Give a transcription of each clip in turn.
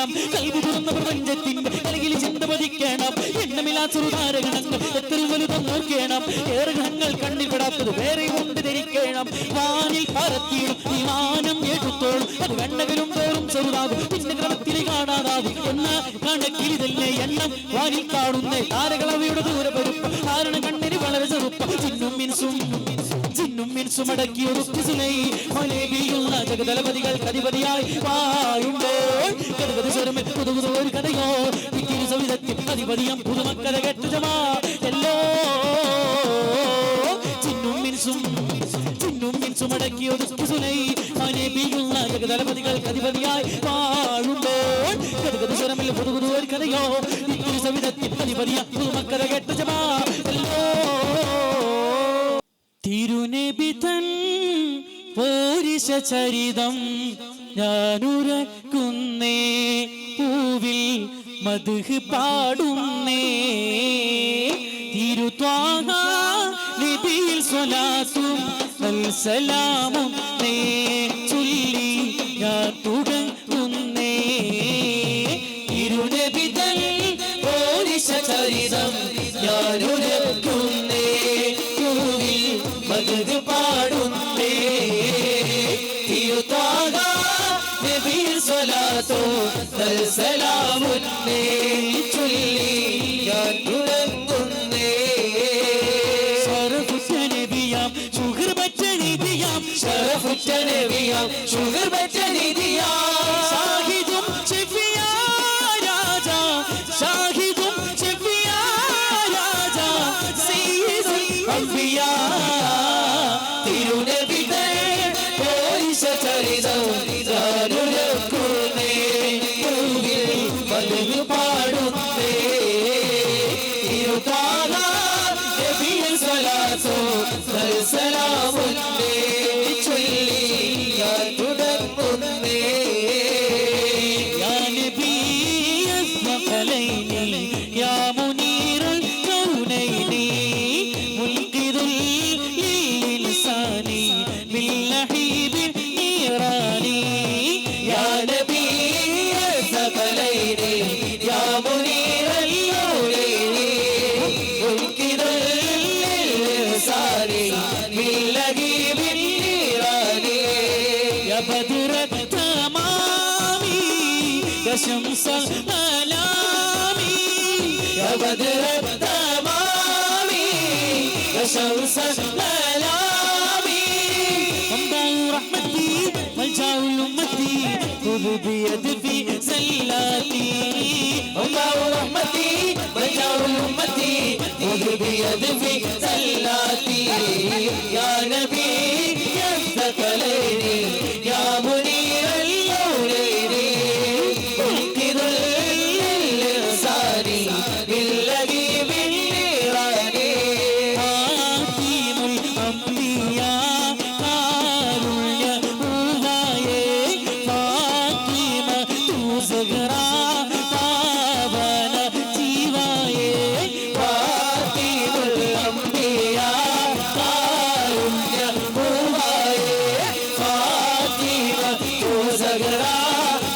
കുളിക്കണം. കൽബ് തുറന്ന പ്രപഞ്ചത്തിന്റെ കലകിൽ ചിന്ത പതിക്കണം. എണ്ണമില്ലാ ചെറുതാരകണങ്ങൾ എത്ര വലുതും നോക്കണം. ഏറെ ഗണങ്ങൾ കണ്ണിൽ പെടാത്തത് വേറെ കൊണ്ട് ധരിക്കണം. വാനിൽ പറത്തിയും വിമാനം എടുത്തോളും അത് കണ്ണകലും തോറും ചെറുതാകും പിന്നെ ക്രമത്തിൽ കാണാതാകും എന്ന കണക്കിൽ തന്നെ എണ്ണം വാനിൽ കാണുന്ന താരകളവയുടെ ദൂരപരുപ്പ് കാരണം കണ്ണിന് വളരെ ചെറുപ്പം. ചിന്നും മിൻസും അടക്കിയൊരുത്തി സുലൈമാനബിയുള്ള ജഗതലപതികൾ അധിപതിയായി വാഴുമ്പോൾ കഥകഥ സ്വരമേ പുതുപുതു ഒരു കഥയോ ഇത്തിരി സവിധത്തിൽ അധിപതിയം പുതുമക്കഥ കേട്ട ജമാ എല്ലോ. ചിന്നും മിൻസും അടക്കിയൊരുത്തി സുലൈമാനബിയുള്ള ജഗതലപതികൾ അധിപതിയായി വാഴുമ്പോൾ കഥകഥ സ്വരമിൽ പുതുപുതു ഒരു കഥയോ ഇത്തിരി സവിധത്തിൽ അധിപതിയം പുതുമക്കഥ കേട്ട ജമാ എല്ലോ. തിരുനബി തൻ പോരിശ ചരിതം ഞാനുരക്കുന്നേ പൂവിൽ മദ്ഹ് പാടുന്നേ. തിരുത്വാഹ നബിയിൽ സ്വലാത്തും സലാമും നേ ചൊല്ലി ഞാൻ തുടങ്ങുന്നേ. തിരുനബി തൻ പോരിശ ചരിതം ഞാനുരക്കുന്നേ പൂവിൽ മദ്ഹ് പാടുന്നേ. തിരുത്വാഹ നബിയിൽ സ്വലാത്തും സലാമും നേ ചൊല്ലി ഞാൻ തുടങ്ങുന്നേ. ശരഫുറ്റ നബിയാം ഷുഗർ പറ്റ നിധിയാം ശരഫുറ്റ നബിയാം ഷുഗർ പറ്റ നിധിയാം ഷാഹിദും ഷഫിയാ രാജാ ഷാഹിദും ഷഫിയാ രാജാ സയ്യിദുൽ അംബിയാ. തിരുനബിതൻ പോരിശ ചരിതം ഞാനുരക്കുന്നേ പൂവിൽ മദ്ഹ് പാടുന്നേ. തിരുത്വാഹ നബിയിൽ സ്വലാത്തും സലാമും നേ ചൊല്ലി ഞാൻ തുടങ്ങുന്നേ. യാ നബി അസ്മഖലൈനി യാ മുനീറൽ കൗനൈനി മുൽഖിദുൽ ലിസാനി ബിൽ ലഹീബിൻ നീറാനി. യാ നബി അസ്മഖലൈനി യാ മുനീറൽ കൗനൈനി മുൽഖിദുൽ ലിസാനി ബിൽ ലഹീബിൻ നീറാനി. യാ ബദ്റ തമാമി യാ ശംസൽ അലാമി യാ ബദ്റ തമാമി യാ ശംസൽ അലാമി. അംബാഉ റഹ്മതി മൽജാഉൽ ഉമ്മതി ഖുദ് ബിയദി ഫി സല്ലാത്തി. അംബാഉ റഹ്മതി മൽജാഉൽ ഉമ്മതി ഖുദ് ബിയദി ഫി സല്ലാത്തി. യാ നബി യാ സകലൈനി യാ മുനീറൽ ലൗലൈനി മുൽഖിദുൽ ലിസാനി ബിൽ ലഹീബിൻ നീറാനി. ഹാതിമുൽ അംബിയാ കാരുണ്യ പൂവായേ ഫാത്തിമ തൂ സഹറാ പാവന ജീവായേ. ഫാത്തിമുൽ അംബിയാ കാരുണ്യ പൂവായേ ഫാത്തിമ തൂ സഹറാ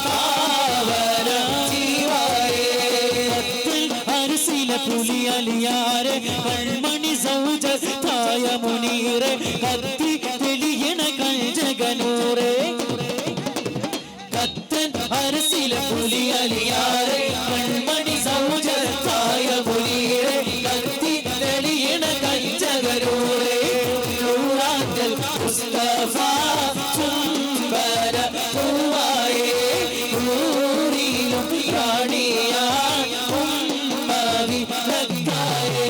പാവന ജീവായേ. അർസില പുലിയലിയാരെ കൺമണി സൗജത്തായ മുനീറെ കത്തി തെളിയണ കഞ്ചകനൂറെ. കത്തൻ അർസില പുലിയലിയാരെ കൺമണി സൗജത്തായ മുനീറെ കത്തി തെളിയണ കഞ്ചകനൂറെ. നൂറാറ്റൽ മുസ്തഫ ചുംബന പൂവായേ നൂറിലും റാണിയാ ഉമ്മവി ലക്കായേ.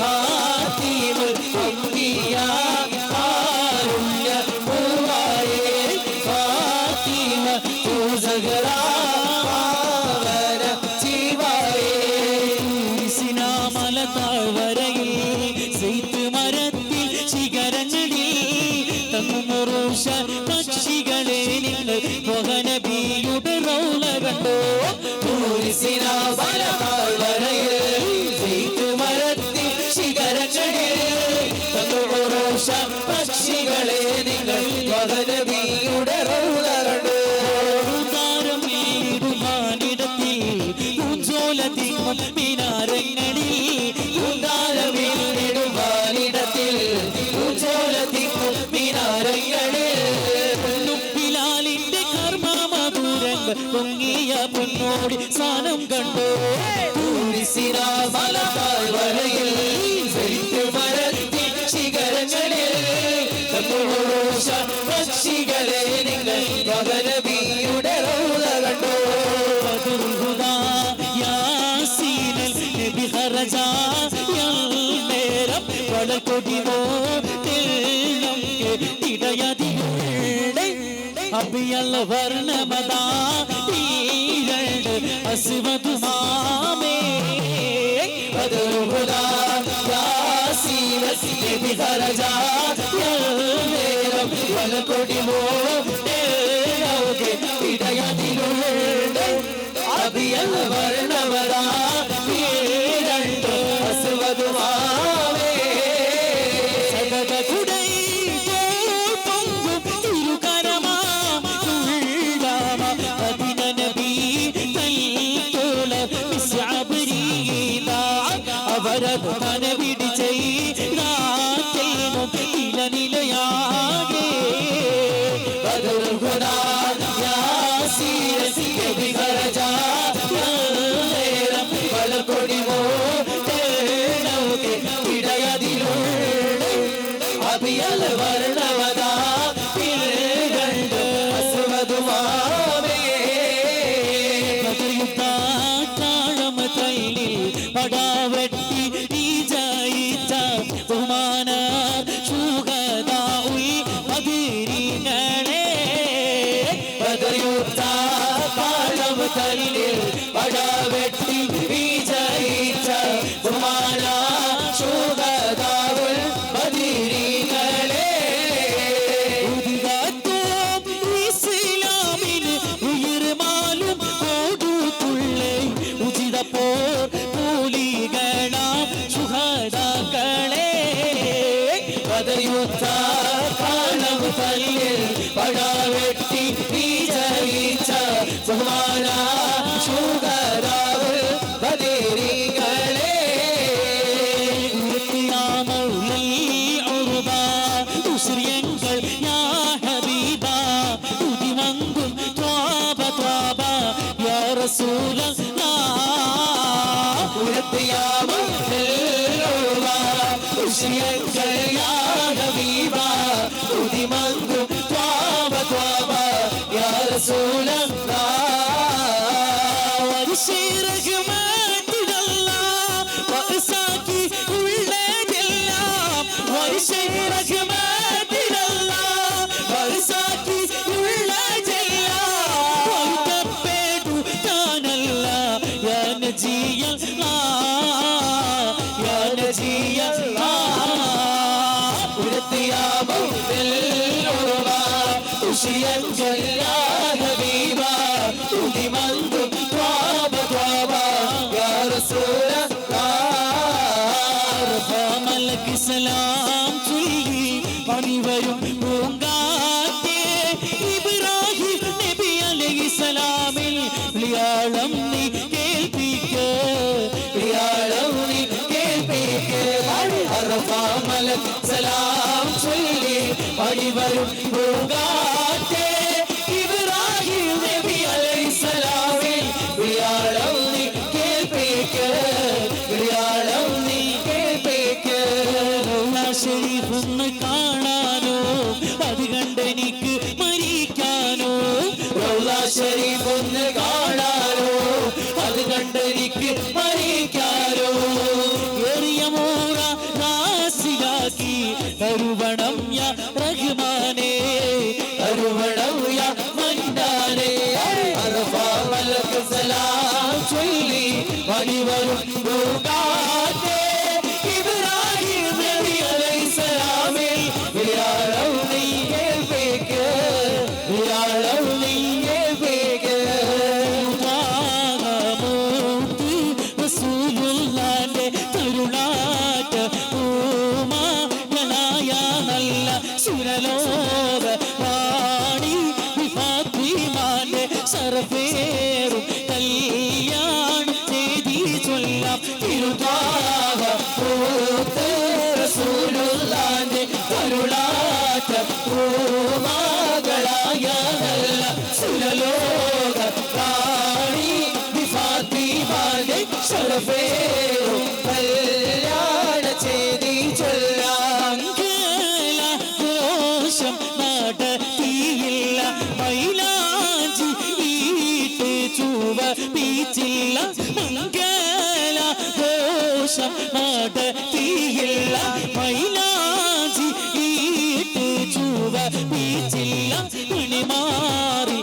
ഹാതിമുൽ അംബിയാ കാരുണ്യ പൂവായേ ഫാത്തിമ തൂ സഹറാ പാവന ജീവായേ. സിനാമല താഴ്വരയിൽ സെയ്ത്ത് മരത്തിൽ ശിഖരങ്ങളിൽ തങ്ങുമുറുഷ പക്ഷികളെ നിങ്ങൾ നബിയുടെ റൗള കണ്ടോ. സിനാമല താഴ്വരയിൽ സെയ്ത്ത് മരത്തിൽ ശിഖരങ്ങളിൽ തങ്ങുമുറുഷ പക്ഷികളെ നിങ്ങൾ നബിയുടെ റൗള കണ്ടോ. താരമേ പൊങ്ങിയ പൊന്നോടി സാനം കണ്ടോ വരയിൽ പരത്തി ശിഖരങ്ങളിൽ പക്ഷികളെ നിങ്ങൾ മകനബിയുടെ റൗള കണ്ടോ യാസീനൽ നബി ഖറജ നേരം വളകൊടിമോ തേണം ഇടയതിയുടെ അബിയൽ വർണ്ണമദാ ഈരണ്ട് അസ്വദുമാമേ ബദറുഹുദാ യാസീനൽ നബി ഖറജ നേരം വളകൊടിമോ തേണം ഇടയതിയുടെ അബിയൽ വർണ്ണമദാ ഈരണ്ട് അസ്വദുമാമേ സദകുടൈ പൊങ്കും തിരുകരമാ ഉള്ളാമ അദിന നബി തൈതോല മിസ്അബ്രീല അവരത് കനവിടി ചെയ്താറ്റേനും ഇലനിലയാകെ ബദറുഹുദാ യാസീനൽ നബി ഖറജ നേരം വളകൊടിമോ തേണം ഇടയതിലുണ്ട് അബിയൽ വർണ്ണമദാ ഈരണ്ട് അസ്വദുമാമേ താഴമ തൈലിൽ പടാവെട്ടി നീ ജയിച്ച ബഹുമാന ശൂഹദാഉൽ ബദരീങ്ങളെ ബദറുത്ത കാലം തലിൽ പടവെട്ടി വിജയിച്ച ബഹുമാന ശൂഹദാഉൽ ബദരീങ്ങളെ ഉദികത്തോം ഇസ്ലാമിന് ഉയർമാലും കൊടുത്തുള്ളേ ഉചിതപ്പോർ കൂലികളാം ശുഹദാക്കളെ ബദറുത്ത കാലം തലിൽ പടവെട്ടി വിജയിച്ച ബഹുമാന ശൂഹദാഉൽ ബദരീങ്ങളെ ഉശ്രിയങ്ങൾ യാ ഹബീബ ഉദിമങ്കും ത്വാബ ത്വാബ യാ റസൂലല്ലാഹ് സലാം ചൊല്ലി പണിവരും പൂങ്കാറ്റേ ഇബ്രാഹിം നബി അലൈഹിസ്സലാമിൽ വിളിയാളം നീ കേൾപ്പിക്ക വിളിയാളം നീ കേൾപ്പിക്ക സലാം ചൊല്ലി പണിവരും പൂങ്കാറ്റേ ഇബ്രാഹിം നബി അലൈഹിസ്സലാമിൽ വിളിയാളം നീ കേൾപ്പിക്ക വിളിയാളം നീ കേൾപ്പിക്ക ഷരീഫൊന്ന് കാണാനോ അത് കണ്ടെനിക്ക് മരിക്കാനോ ഷരീഫൊന്ന് കാണാനോ അത് കണ്ടെനിക്ക് മരിക്കാനോ എറിയ മോറ റാസിലാക്കി തരുവണം യാ റഹ്മാനേ തരുവണം യാ മന്നാനേ അർഫാമലക്ക് സലാം ചൊല്ലി പണിവരും പൂങ്കാറ്റേ ഇബ്രാഹിം നബി അലൈഹിസ്സലാമിൽ വിളിയാളം നീ കേൾപ്പിക്ക വിളിയാളം നീ കേൾപ്പിക്ക റസൂലുള്ളാന്റെ തരുളാറ്റ പൂമാനായ നല്ല സുരലോക വാണി ഫാത്തിമാന്റെ സർഫേറും കല്യാണം ചെയ്തി ചൊല്ലാം തിരുതാവ പൂത്ത് റസൂലുള്ളാന്റെ തരുളാറ്റ പൂമാകളായ നല്ല സുരലോക ശരഫേറും കല്യാണ ചേതി ചൊല്ലാം ഘോഷം നടത്തിയില്ല മൈലാഞ്ചി ഈട്ട് ചുവ പീച്ചില്ല ഘോഷം നടത്തിയില്ല മൈലാഞ്ചി ഈട്ട് ചുവ പീച്ചില്ല മണിമാറി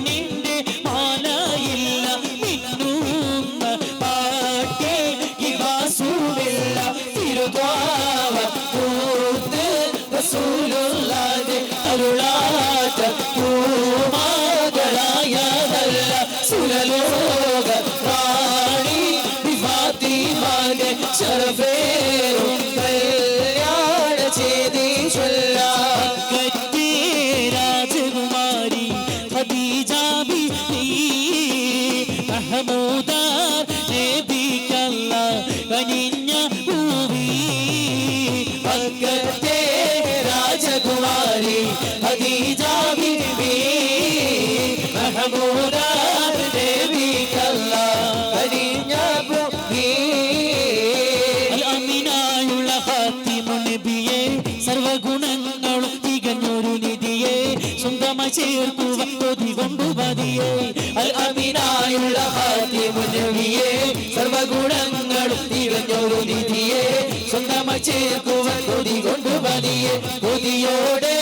നിന്റെ മാലയില്ല മിന്നുന്ന പാട്ടിൽ ഇവാസുവില്ല തിരുദ്വാവ പൂത്ത് റസൂലുള്ളാന്റെ അരുളാറ്റ പൂമാകളായതല്ല സുരലോക റാണി ഫാത്തിമാന്റെ ശരഫേറും കല്യാണ ചേതി ചൊല്ലാം രാജകുമാരി ഖദീജ ബീവി മഹമൂദാർ നബിക്കല്ല കനിഞ്ഞ പൂവി മക്കത്തെ രാജകുമാരി ഖദീജ ബീവി മഹമൂദ ദേവിക്കല്ല കനിഞ്ഞ ഭൂമി അമിനായുള്ള ഹാത്തിമുൻ നബിയെ സർവഗുണങ്ങളും തികഞ്ഞൊരു നിധിയെ സ്വന്തമായി ചേർക്കുക കൊതി കൊണ്ടു മതിയെ അൽ അമീനായുള്ള ഹാത്തിമുൻ നബിയെ സർവഗുണങ്ങളും തികഞ്ഞൊരു നിധിയെ സ്വന്തമായി ചേർക്കുവാൻ കൊതി കൊണ്ട് മതിയെ കൊതിയോടെ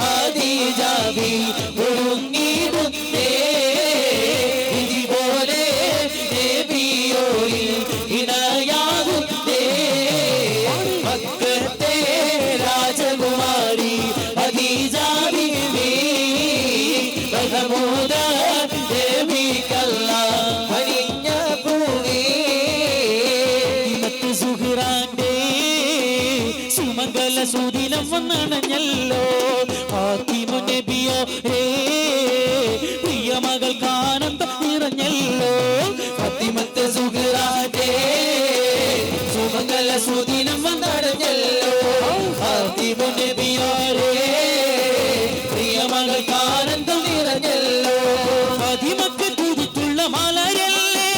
ആദിജാബി ഒരുങ്ങിടുന്നേ ഇതുപോലെ നബിയോരിൽ ഇണയാകുന്നേ മക്കത്തെ രാജകുമാരി ഖദീജ ബീവി മഹമൂദ ദേവിക്കല്ല കനിഞ്ഞ ഭൂമി മറ്റ് സുഹ്റാന്റെ സുമംഗല സുദിനം വന്നണഞ്ഞല്ലോ ഫാത്തിമ നബിയോ പ്രിയ മകൾക്ക് ആനന്ദം നിറഞ്ഞല്ലോ ഫാത്തിമത്ത് സുഹ്റാന്റെ സുമംഗല സുദിനം വന്നടഞ്ഞല്ലോ ഫാത്തിമ നബിയോരേ പ്രിയ മകൾക്ക് ആനന്ദം നിറഞ്ഞല്ലോ ഫാത്തിമക്ക് തുതിത്തുള്ള മലരല്ലേ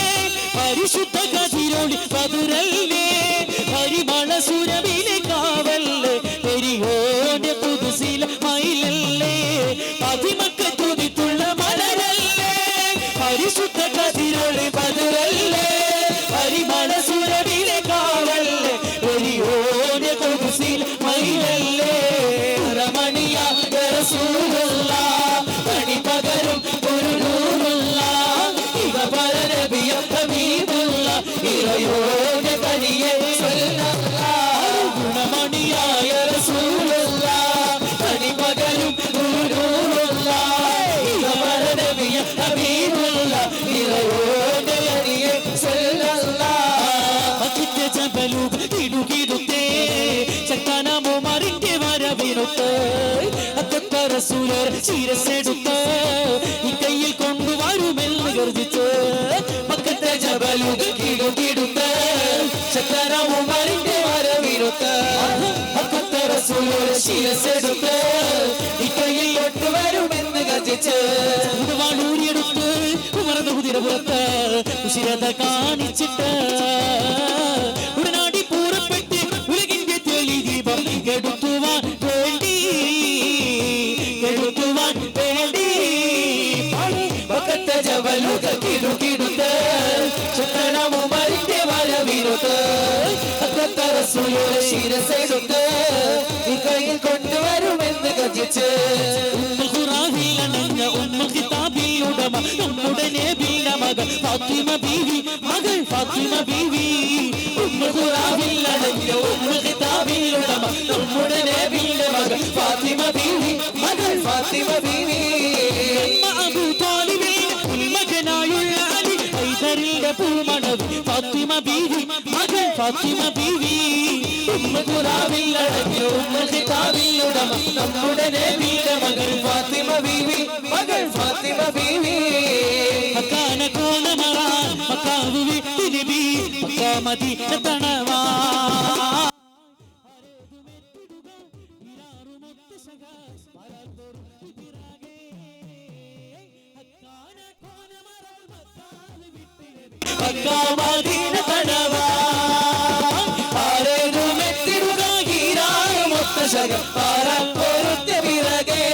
പരിശുദ്ധ കതിരൊളി പതുരല്ലേ പരിമള സുരവിലെ കാവല്ലേ പെരിയോന്റെ പുതുസില മയിലല്ലേ ഫാത്തിമക്ക് തുതിത്തുള്ള മലരല്ലേ പരിശുദ്ധ കതിരൊളി പതുരല്ലേ പരിമള സുരവിലെ കാവല്ലേ പെരിയോന്റെ പുതുസില മയിലല്ലേ രമണിയ റസൂലുള്ള പണി പകരും ഒരു നൂറുള്ള ഇവ പരനബിയ ഹബീബുള്ള ഇറയോടെ കനിയെ ഗുണമണിയായ റസൂലുള്ള പണി പകരും ഒരു നൂറുള്ള ഇവ പരനബിയ ഹബീബുള്ള ഇറയോടെ കനിയെ ജബലൂക്ക് ഇടുകിടുത്തേ ചക്കാനാമോ മറിന്റെ വരവിരുത്ത് അത്തക്ക റസൂലർ ശിരസെടുത്ത് ഈ കയ്യിൽ കൊണ്ടുവരുമെന്ന് ഗർജിച്ച് മക്കത്തെ ജബലൂക്ക് കിടുകിടുത്ത് ചക്കരമുമറിന്റെ വരവിരുത്ത് മക്കത്തെ റസൂലുള്ളാഹി ശിരസെടുത്ത് ഈ കയ്യിൽ കൊണ്ടുവരുമെന്ന് ഗർജിച്ച് വാളൂരിയെടുത്ത് ഉമർന്ന കുതിരപുറത്ത് ഉശിരത കാണിച്ചിട്ട് ഉടനാടി പൂരപ്പെട്ട് ഉലകിന്റെ തെളി ദീപം കെടുത്തുവാൻ വേണ്ടി മക്കത്തെ ജബലൂക്ക് കിടുകിടുത്ത് ചക്കരമുമറിന്റെ വരവിരുത്ത് മക്കത്തെ റസൂലുള്ളാഹി ശിരസെടുത്ത് ഈ കയ്യിൽ കൊണ്ടുവരുമെന്ന് ഗർജിച്ച് നമ്മുടെ നബിയുടെ മകൾ ഫാത്തിമ ബീവി ഖുറാനിലടങ്ങിയ ഉമ്മുൽ ഖിതാബിലുള്ള നമ്മുടെ നബിയുടെ മകൾ ഫാത്തിമ ബീവി മകൾ ഫാത്തിമ ബീവി അബൂ താലിബിന്റെ മകനായുള്ള അലി ഹൈദറിന്റെ പൂമണവി ഫാത്തിമ ബീവി മകൾ ഫാത്തിമ ബീവി ഖുറാനിലടങ്ങിയ ഉമ്മുൽ ഖിതാബിലുള്ള നമ്മുടെ നബിയുടെ മകൾ ഫാത്തിമ ബീവി മകൾ ഫാത്തിമ ബീവി മക്കാന കോണമറാൻ മക്കാവുവി നബി മക്കാമതി തണവാ മക്കാമ മദീന തടവാ ആരേതും എത്തിടുക ഹീരായും ഒത്തശകം പാരാൻ പൊരുത്ത പിറകെ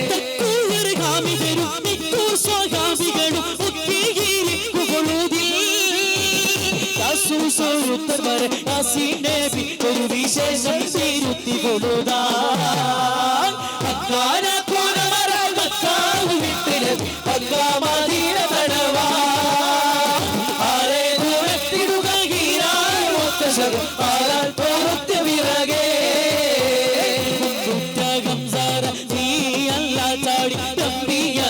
തെക്കൂർ ഹാമികരും നിക്കൂർ സ്വഹാബികളും ഒക്കെ ഒരു വിശേഷം തിരുത്തി കൊടുതാ മദീന തടവാ ആരെ ദൂരത്തിടുക ഹീരായും ഒത്തശകം പാരാൻ പൊരുത്ത പിറകെ ചാടി തമ്പിയ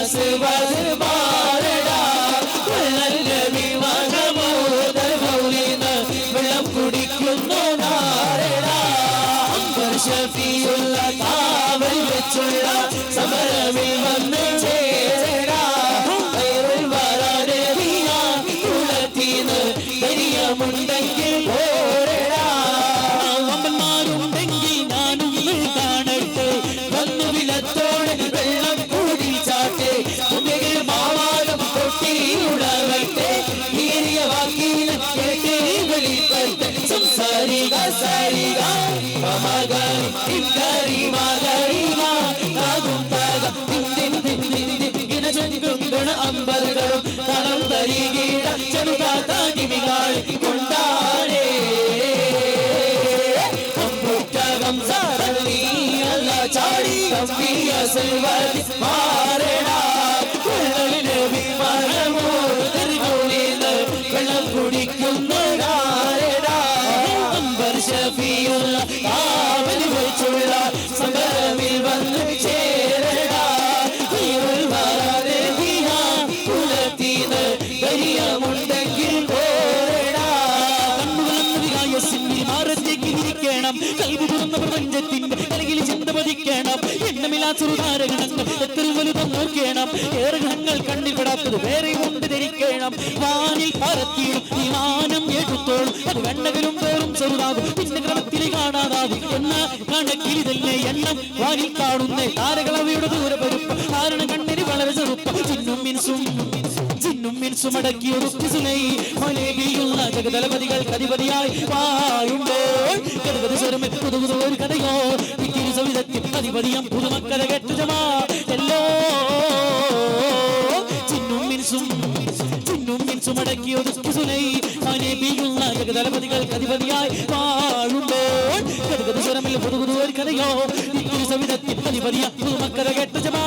വെള്ളം കുടിക്കുന്നു ഷഫീഉള്ള കാവൽ വെച്ചുള്ള സമരമിൽ വന്ന് ചേരടാ ഖൈറുൽ വറാനെ കുളത്തീന്ന് ധൈര്യമുണ്ടെങ്കിൽ പോരടാ അമ്മമാരുണ്ടെങ്കിൽ ഞാനും കാണട്ടെ വന്നു വിലത്തോടെ വെള്ളം കുടിച്ചാട്ടെ ഉണ്ടെങ്കിൽ മാവാലും കൊട്ടിയുടവട്ടെ ഈരിയ വാക്കിൽ കേട്ട് വെളിപ്പെട്ട് സംസാരിക സാരിക മമഗരി ഇക്കരി മകരിക നാദും തക ദിന ചെങ്കുങ്കണ അമ്പറുകളും തളം തരികീട ചെറുതാകിമികൾ കൊണ്ടാടേ പുസ്തകം സാരളി അല്ല ചാടി കമ്പിയ സെൽവതി മാറടാ കുഴലിന് വിമാനമോ തെരുവുളിന്ന് വെള്ളം കുടിക്കുന്നടാ ഷഫീഉള്ള കാവൽ വെച്ചുള്ള സമരമിൽ വന്ന് ചേരടാ ഖൈറുൽ വറാനെ കുലത്തീന്ന് ധൈര്യമുണ്ടെങ്കിൽ പോരടാ കണ്ണുകളെന്ന വികായസിന്റെ മാറത്തേക്ക് ഇരിക്കണം കൽവി തുറന്ന പ്രപഞ്ചത്തിന്റെ കലകിൽ ചിന്ത പതിക്കണം എണ്ണമില്ലാ ചെറുതാരകണങ്ങൾ എത്ര വലുതും നോക്കണം ഏറെ ഗണങ്ങൾ കണ്ണിൽ പെടാത്തത് വേറെ കൊണ്ട് ധരിക്കണം വാനിൽ പറത്തിയും വിമാനം എടുത്തോളും അത് വെണ്ണകലും തോറും ചെറുതാകും പിന്നെ ക്രമത്തിൽ കാണാതാകും എന്ന കണക്കിൽ തന്നെ എണ്ണം വാനിൽ കാണുന്ന താരകളവയുടെ ദൂരപരുപ്പ് കാരണം കണ്ണിന് വളരെ ചെറുപ്പം ചിന്നും മിൻസും അടക്കിയൊരു മലേബിയുള്ള ജഗതലപതികൾ കതിപതിയായി വാഴുമ്പോൾ ഗതഗത പുതുപുതു ഒരു കഥയോ ഇത്തിരി സവിധത്തിൽ അധിപതിയം പുതുമക്കഥ കെട്ടുജമാ എല്ലോ ചിന്നും മിൻസും അടക്കിയൊരു മലേബിയുള്ള ജഗതലപതികൾ കതിപതിയായി വാഴുമ്പോൾ ഗതഗത പുതുപുതു ഒരു കഥയോ ഇത്തിരി സവിധത്തിൽ അധിപതിയം പുതുമക്കഥ കെട്ടുജമാ